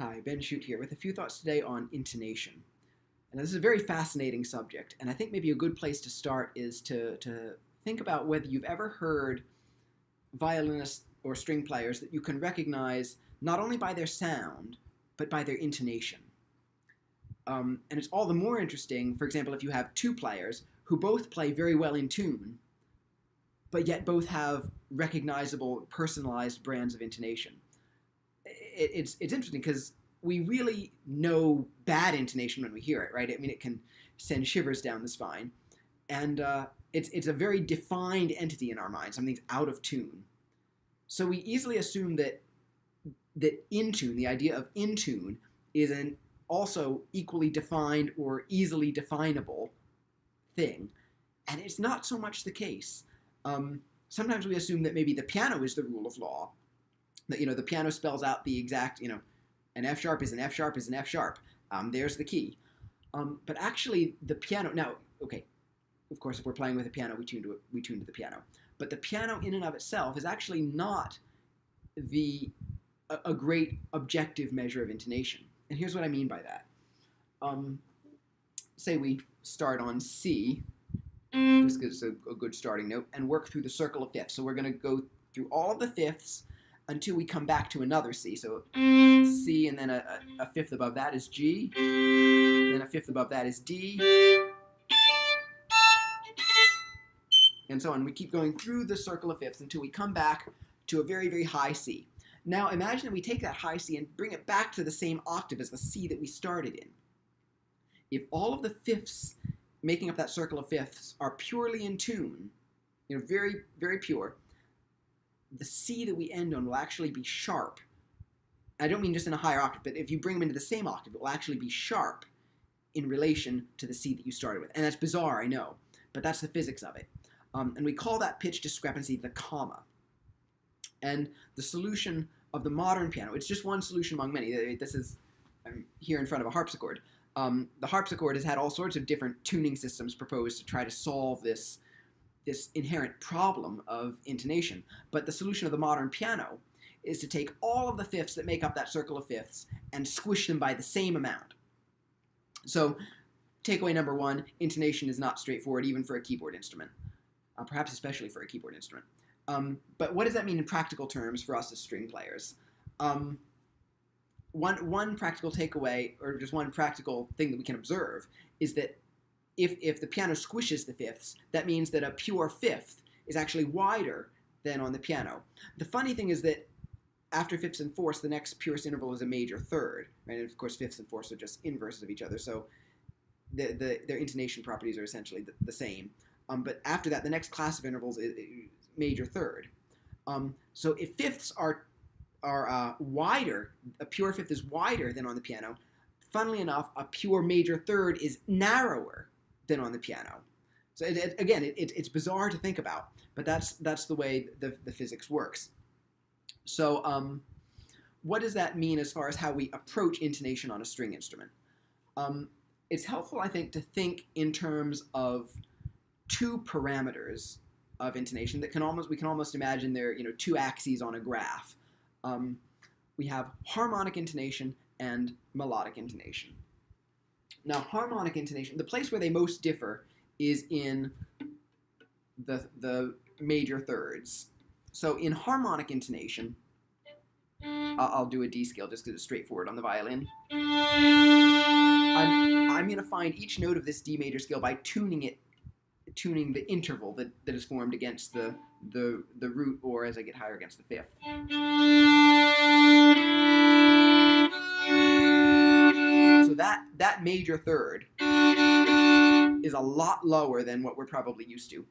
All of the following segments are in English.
Hi, Ben Shute here with a few thoughts today on intonation. And this is a very fascinating subject, and I think maybe a good place to start is to think about whether you've ever heard violinists or string players that you can recognize not only by their sound, but by their intonation. And it's all the more interesting, for example, if you have two players who both play very well in tune, but yet both have recognizable, personalized brands of intonation. It's interesting because we really know bad intonation when we hear it, right? I mean, it can send shivers down the spine, and it's a very defined entity in our mind. Something's out of tune, so we easily assume that in tune, the idea of in tune, is an also equally defined or easily definable thing, and it's not so much the case. Sometimes we assume that maybe the piano is the rule of law. That, the piano spells out the exact, an F sharp is an F sharp is an F sharp. There's the key. But actually, the piano, now, okay, of course, if we're playing with a piano, we tune to the piano. But the piano in and of itself is actually not a great objective measure of intonation. And here's what I mean by that. Say we start on C, just because it's a good starting note, and work through the circle of fifths. So we're going to go through all of the fifths until we come back to another C. So C, and then a fifth above that is G, then a fifth above that is D, and so on. We keep going through the circle of fifths until we come back to a very, very high C. Now imagine that we take that high C and bring it back to the same octave as the C that we started in. If all of the fifths making up that circle of fifths are purely in tune, very, very pure, the C that we end on will actually be sharp. I don't mean just in a higher octave, but if you bring them into the same octave, it will actually be sharp in relation to the C that you started with. And that's bizarre, I know, but that's the physics of it. And we call that pitch discrepancy the comma. And the solution of the modern piano, it's just one solution among many. This is, I'm here in front of a harpsichord. The harpsichord has had all sorts of different tuning systems proposed to try to solve this inherent problem of intonation. But the solution of the modern piano is to take all of the fifths that make up that circle of fifths and squish them by the same amount. So, takeaway number one, intonation is not straightforward even for a keyboard instrument, perhaps especially for a keyboard instrument. But what does that mean in practical terms for us as string players? One practical takeaway, or just one practical thing that we can observe, is that if the piano squishes the fifths, that means that a pure fifth is actually wider than on the piano. The funny thing is that after fifths and fourths, the next purest interval is a major third, right? And of course, fifths and fourths are just inverses of each other, so their intonation properties are essentially the same. But after that, the next class of intervals is major third. So if fifths are wider, a pure fifth is wider than on the piano, funnily enough, a pure major third is narrower than on the piano. So it's bizarre to think about, but that's the way the physics works. So what does that mean as far as how we approach intonation on a string instrument? It's helpful, I think, to think in terms of two parameters of intonation that we can almost imagine they're two axes on a graph. We have harmonic intonation and melodic intonation. Now, harmonic intonation, the place where they most differ is in the major thirds. So in harmonic intonation, I'll do a D scale just because it's straightforward on the violin. I'm going to find each note of this D major scale by tuning the interval that is formed against the root, or as I get higher against the fifth. So that major third is a lot lower than what we're probably used to.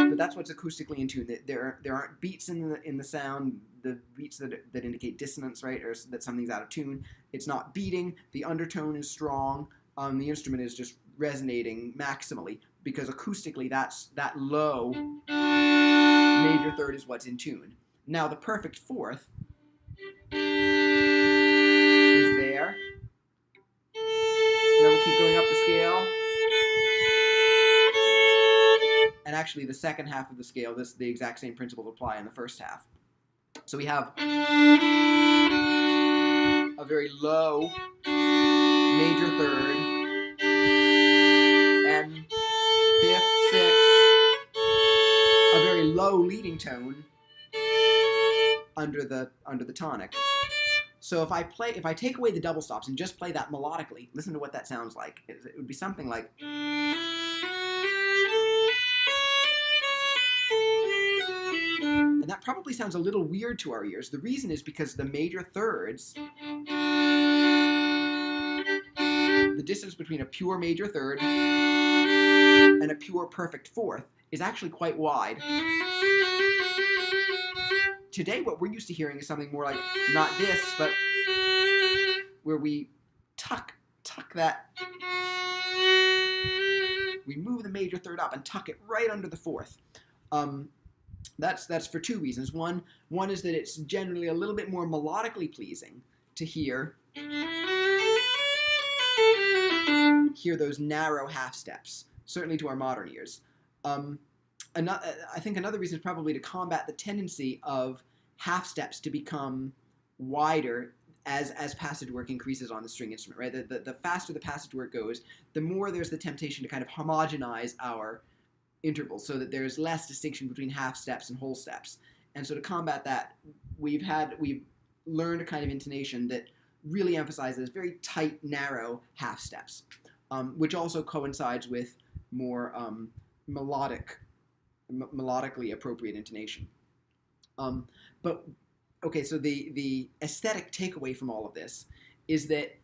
But that's what's acoustically in tune. There aren't beats in the sound, the beats that indicate dissonance, right, or that something's out of tune. It's not beating. The undertone is strong. The instrument is just resonating maximally because acoustically that low major third is what's in tune. Now the perfect fourth is there. Now we'll keep going up the scale. And actually the second half of the scale, the exact same principles apply in the first half. So we have very low major third, and fifth, sixth, a very low leading tone under the tonic. So if I take away the double stops and just play that melodically, listen to what that sounds like. It would be something like. And that probably sounds a little weird to our ears. The reason is because the major thirds, the distance between a pure major third and a pure perfect fourth is actually quite wide. Today, what we're used to hearing is something more like, not this, but where we tuck that. We move the major third up and tuck it right under the fourth. That's for two reasons. One is that it's generally a little bit more melodically pleasing to hear those narrow half steps, certainly to our modern ears. I think another reason is probably to combat the tendency of half steps to become wider as passage work increases on the string instrument, right? The faster the passage work goes, the more there's the temptation to kind of homogenize our intervals so that there's less distinction between half steps and whole steps. And so to combat that, we've learned a kind of intonation that really emphasizes very tight, narrow half steps, which also coincides with more melodically appropriate intonation. But okay, so the aesthetic takeaway from all of this is that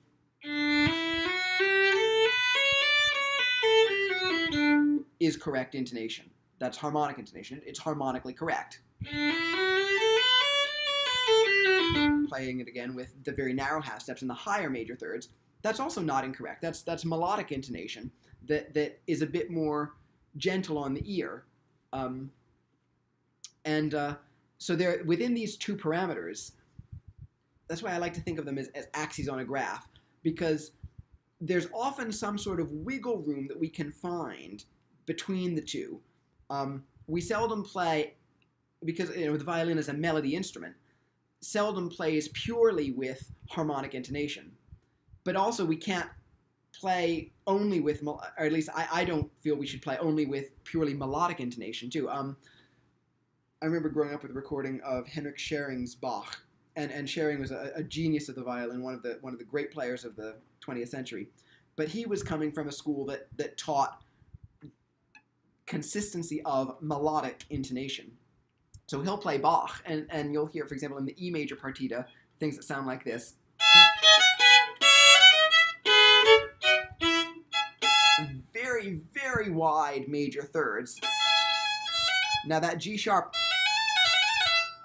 is correct intonation. That's harmonic intonation. It's harmonically correct. Playing it again with the very narrow half steps and the higher major thirds, that's also not incorrect. That's melodic intonation that is a bit more gentle on the ear. So there, within these two parameters, that's why I like to think of them as axes on a graph, because there's often some sort of wiggle room that we can find between the two. We seldom play, because the violin is a melody instrument, seldom plays purely with harmonic intonation. But also we can't play only with, or at least I don't feel we should play only with purely melodic intonation too. I remember growing up with a recording of Henrik Schering's Bach, and Schering was a genius of the violin, one of the great players of the 20th century. But he was coming from a school that taught consistency of melodic intonation. So he'll play Bach, and you'll hear, for example, in the E major partita, things that sound like this. Very, very wide major thirds. Now that G sharp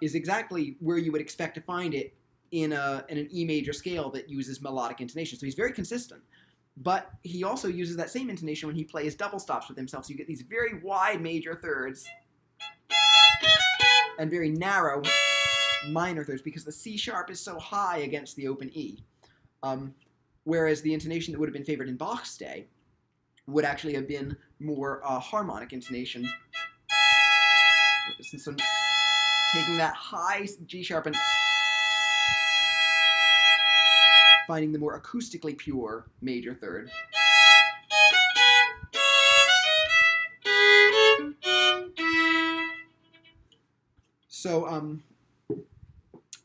is exactly where you would expect to find it in an E major scale that uses melodic intonation. So he's very consistent. But he also uses that same intonation when he plays double stops with himself. So you get these very wide major thirds and very narrow minor thirds because the C sharp is so high against the open E. Whereas the intonation that would have been favored in Bach's day would actually have been more harmonic intonation. So taking that high G sharp and finding the more acoustically pure major third. So,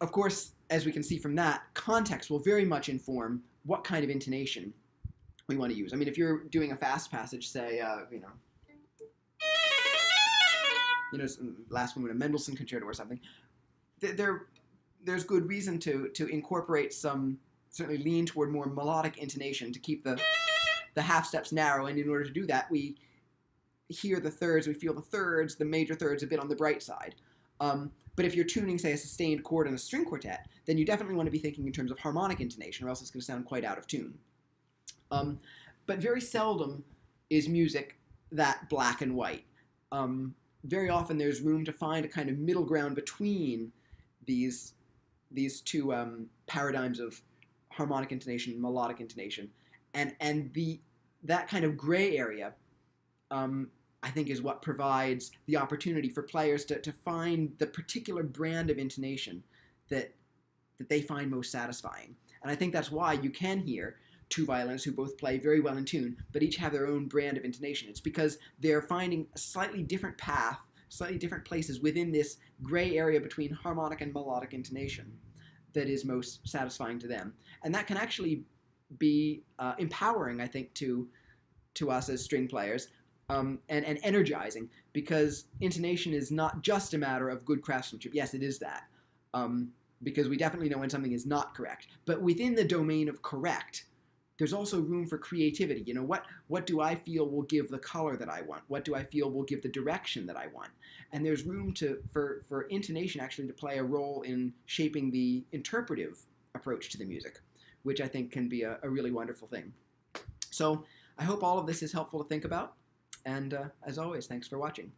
of course, as we can see from that, context will very much inform what kind of intonation we want to use. I mean, if you're doing a fast passage, say, last one in a Mendelssohn concerto or something, there's good reason to incorporate some, certainly lean toward more melodic intonation to keep the half steps narrow, and in order to do that, we hear the thirds, we feel the thirds, the major thirds a bit on the bright side. But if you're tuning, say, a sustained chord in a string quartet, then you definitely want to be thinking in terms of harmonic intonation, or else it's going to sound quite out of tune. But very seldom is music that black and white. Very often there's room to find a kind of middle ground between these two paradigms of harmonic intonation and melodic intonation. And that kind of gray area, I think, is what provides the opportunity for players to find the particular brand of intonation that that they find most satisfying. And I think that's why you can hear two violinists who both play very well in tune, but each have their own brand of intonation. It's because they're finding a slightly different path, slightly different places within this gray area between harmonic and melodic intonation that is most satisfying to them. And that can actually be empowering, I think, to us as string players, and energizing, because intonation is not just a matter of good craftsmanship. Yes, it is that, because we definitely know when something is not correct. But within the domain of correct, there's also room for creativity. You know, what do I feel will give the color that I want? What do I feel will give the direction that I want? And there's room for intonation actually to play a role in shaping the interpretive approach to the music, which I think can be a really wonderful thing. So I hope all of this is helpful to think about. And as always, thanks for watching.